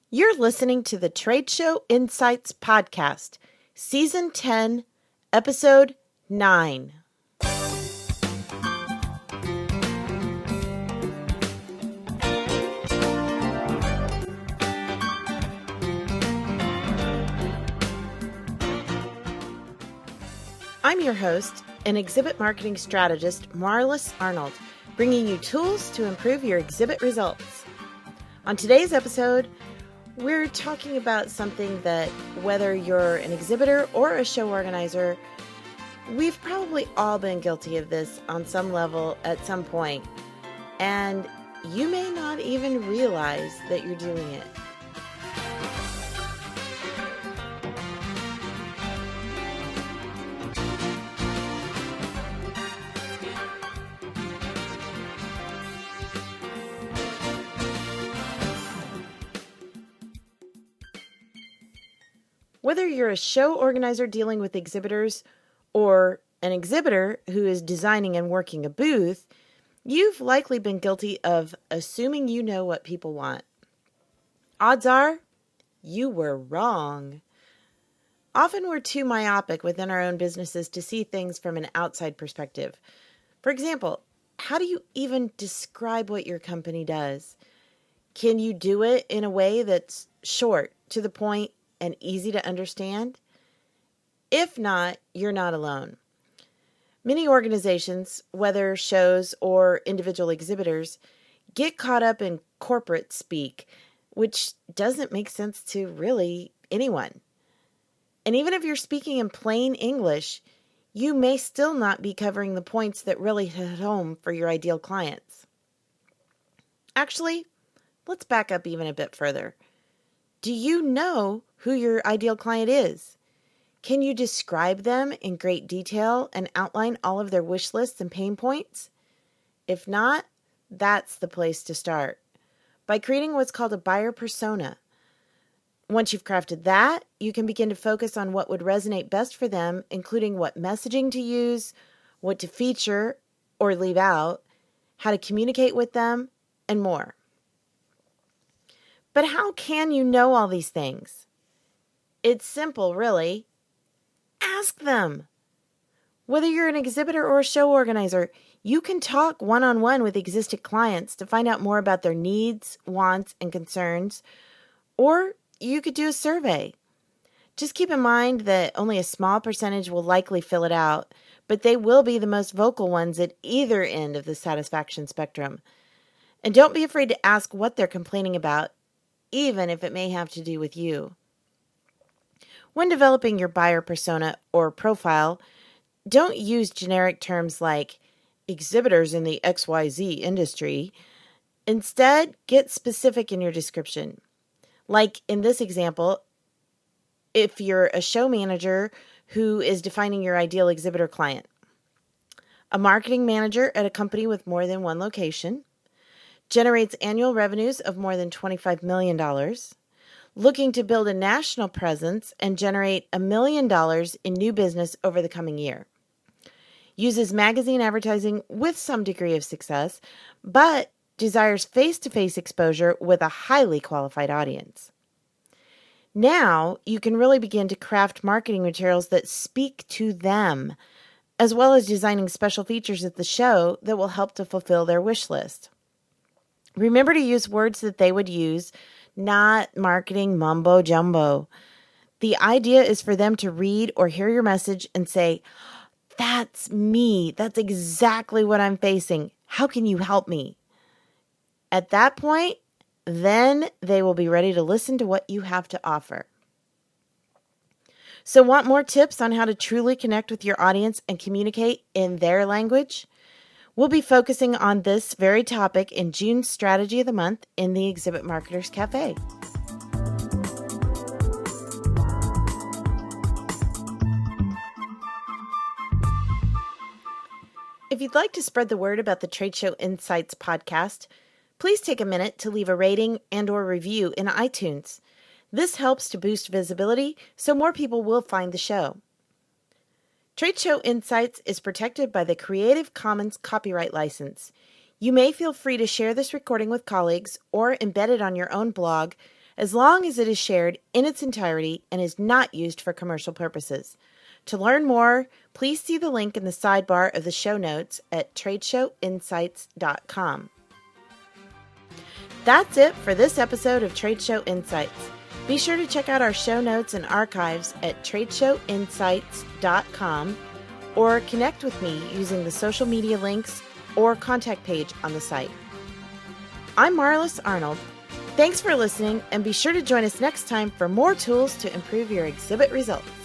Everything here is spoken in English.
You're listening to the Trade Show Insights Podcast, Season 10, Episode 9. I'm your host and exhibit marketing strategist, Marlis Arnold, bringing you tools to improve your exhibit results. On today's episode, we're talking about something that, whether you're an exhibitor or a show organizer, we've probably all been guilty of this on some level at some point, and you may not even realize that you're doing it. Whether you're a show organizer dealing with exhibitors or an exhibitor who is designing and working a booth, you've likely been guilty of assuming you know what people want. Odds are, you were wrong. Often we're too myopic within our own businesses to see things from an outside perspective. For example, how do you even describe what your company does? Can you do it in a way that's short, to the point, and easy to understand? If not, you're not alone. Many organizations, whether shows or individual exhibitors, get caught up in corporate speak, which doesn't make sense to really anyone. And even if you're speaking in plain English, you may still not be covering the points that really hit home for your ideal clients. Actually, let's back up even a bit further. Do you know who your ideal client is? Can you describe them in great detail and outline all of their wish lists and pain points? If not, that's the place to start, by creating what's called a buyer persona. Once you've crafted that, you can begin to focus on what would resonate best for them, including what messaging to use, what to feature or leave out, how to communicate with them, and more. But how can you know all these things? It's simple, really. Ask them. Whether you're an exhibitor or a show organizer, you can talk one-on-one with existing clients to find out more about their needs, wants, and concerns, or you could do a survey. Just keep in mind that only a small percentage will likely fill it out, but they will be the most vocal ones at either end of the satisfaction spectrum. And don't be afraid to ask what they're complaining about, even if it may have to do with you. When developing your buyer persona or profile, don't use generic terms like exhibitors in the XYZ industry. Instead, get specific in your description. Like in this example, if you're a show manager who is defining your ideal exhibitor client, a marketing manager at a company with more than one location, generates annual revenues of more than $25 million, looking to build a national presence and generate $1 million in new business over the coming year. Uses magazine advertising with some degree of success, but desires face-to-face exposure with a highly qualified audience. Now you can really begin to craft marketing materials that speak to them, as well as designing special features at the show that will help to fulfill their wish list. Remember to use words that they would use, not marketing mumbo jumbo. The idea is for them to read or hear your message and say, "That's me. That's exactly what I'm facing. How can you help me?" At that point, then they will be ready to listen to what you have to offer. So, want more tips on how to truly connect with your audience and communicate in their language? We'll be focusing on this very topic in June's Strategy of the Month in the Exhibit Marketers Cafe. If you'd like to spread the word about the Trade Show Insights podcast, please take a minute to leave a rating and/or review in iTunes. This helps to boost visibility so more people will find the show. Trade Show Insights is protected by the Creative Commons copyright license. You may feel free to share this recording with colleagues or embed it on your own blog, as long as it is shared in its entirety and is not used for commercial purposes. To learn more, please see the link in the sidebar of the show notes at tradeshowinsights.com. That's it for this episode of Trade Show Insights. Be sure to check out our show notes and archives at tradeshowinsights.com or connect with me using the social media links or contact page on the site. I'm Marlis Arnold. Thanks for listening, and be sure to join us next time for more tools to improve your exhibit results.